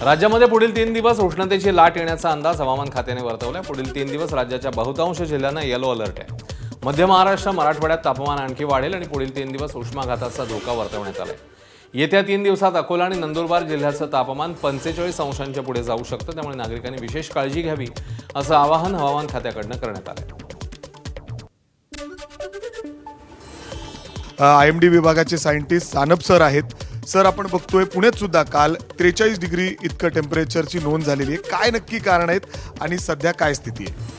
राज्यामध्ये पुढील 3 दिवस उष्णतेची लाट येण्याचा अंदाज हवामान खात्याने वर्तवलाय। पुढील 3 दिवस राज्याच्या बहुतांश जिल्ह्यांना येलो अलर्ट आहे। मध्य महाराष्ट्र, मराठवाड्यात तापमान आणखी वाढेल आणि पुढील 3 दिवस उष्माघाताचा धोका वर्तवण्यात आलाय। येत्या 3 दिवसात अकोला आणि नंदुरबार जिल्ह्याचं तापमान 45 अंशांच्या पुढे जाऊ शकतं, त्यामुळे नागरिकांनी विशेष काळजी घ्यावी असं आवाहन हवामान खात्याकडून करण्यात आलंय। IMD विभागाचे सायंटिस्ट सानप सर आहेत। सर, आपण बघतोय पुण्यात सुद्धा काल 43 डिग्री इतकं टेम्परेचरची नोंद झालेली आहे। काय नक्की कारण आहेत आणि सध्या काय स्थिती आहे?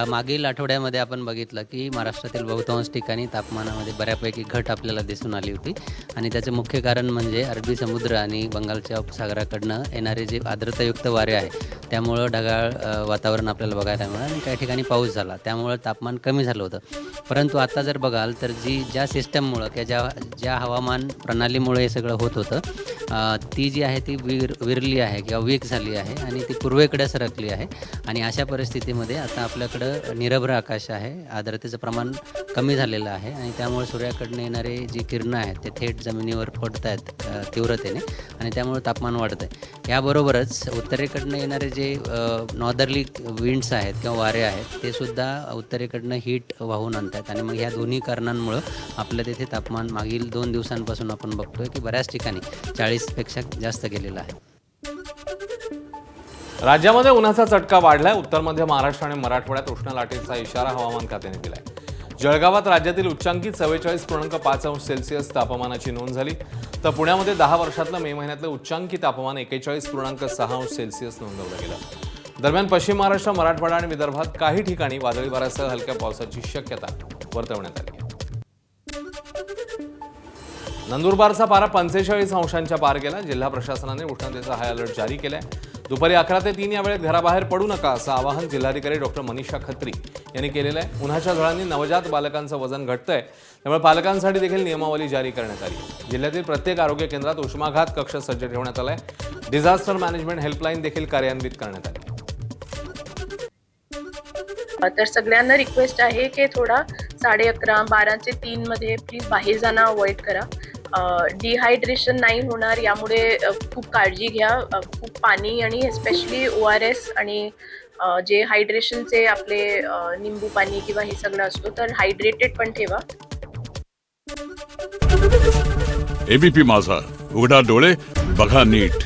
मागील आठवड्यामध्ये आपण बघितलं की महाराष्ट्रातील बहुतांश ठिकाणी तापमानामध्ये बऱ्यापैकी घट आपल्याला दिसून आली होती आणि त्याचं मुख्य कारण म्हणजे अरबी समुद्र आणि बंगालच्या उपसागराकडनं येणारे जे आर्द्रतायुक्त वारे आहे त्यामुळं ढगाळ वातावरण आपल्याला बघायला मिळालं आणि काही ठिकाणी पाऊस झाला, त्यामुळं तापमान कमी झालं होतं। परंतु आता जर बघाल तर ज्या सिस्टममुळं किंवा ज्या हवामान प्रणालीमुळे हे सगळं होत होतं ती जी आहे ती विरली आहे किंवा वीक झाली आहे आणि ती पूर्वेकडे सरकली आहे आणि अशा परिस्थितीमध्ये आता आपल्याकडं निरभ्र आकाश आहे, आर्द्रतेचं प्रमाण कमी झालेलं आहे आणि त्यामुळे सूर्याकडनं येणारे जी किरणं आहेत ते थेट जमिनीवर पडत आहेत तीव्रतेने आणि त्यामुळे तापमान वाढत आहे। याबरोबरच उत्तरेकडनं येणारे जे नॉर्दर्ली विंड्स आहेत किंवा वारे आहेत ते सुद्धा उत्तरेकडनं हीट वाहून आणतात आणि मग ह्या दोन्ही कारणांमुळं आपलं तिथे तापमान मागील 2 दिवसांपासून आपण बघतोय की बऱ्याच ठिकाणी 40पेक्षा जास्त गेलेलं आहे। राज्यामध्ये उन्हाचा चटका वाढलाय। उत्तर मध्य महाराष्ट्र आणि मराठवाड्यात उष्ण लाटेचा इशारा हवामान खात्याने दिलाय। जळगावात राज्यातील उच्चांकी 44.5 अंश सेल्सिअस तापमानाची नोंद झाली, तर पुण्यामध्ये 10 वर्षातलं मे महिन्यातलं उच्चांकी तापमान 41.6 अंश सेल्सिअस नोंदवलं गेलं। दरम्यान पश्चिम महाराष्ट्र, मराठवाडा आणि विदर्भात काही ठिकाणी वादळी वाऱ्यासह हलक्या पावसाची शक्यता वर्तवण्यात आली आहे। नंदुरबारचा पारा 45 अंशांच्या पार गेला। जिल्हा प्रशासनाने उष्णतेचा हाय अलर्ट जारी केलाय। दुपारी 11 ते 3 या वेळेत घराबाहेर पडू नका असं आवाहन जिल्हाधिकारी डॉक्टर मनीषा खत्री यांनी केलेलं आहे। उन्हाच्या झळांनी नवजात बालकांचं वजन घटतंय, त्यामुळे पालकांसाठी देखील नियमावली जारी करण्यात आली आहे। जिल्ह्यातील प्रत्येक आरोग्य केंद्रात उष्माघात कक्ष सज्ज ठेवण्यात आलाय। डिझास्टर मॅनेजमेंट हेल्पलाईन देखील कार्यान्वित करण्यात आली आहे। तर सगळ्यांना रिक्वेस्ट आहे की थोडा 11:30, 12 ते 3 मध्ये प्लीज बाहेर जाणं अवॉइड करा। डिहायड्रेशन नाही होणार यामुळे खूप काळजी घ्या। खूप पाणी आणि स्पेशली ORS आणि जे हायड्रेशनचे आपले निंबू पाणी किंवा हे सगळं असतो तर हायड्रेटेड पण ठेवा। ABP माझा, उघडा डोळे बघा नीट।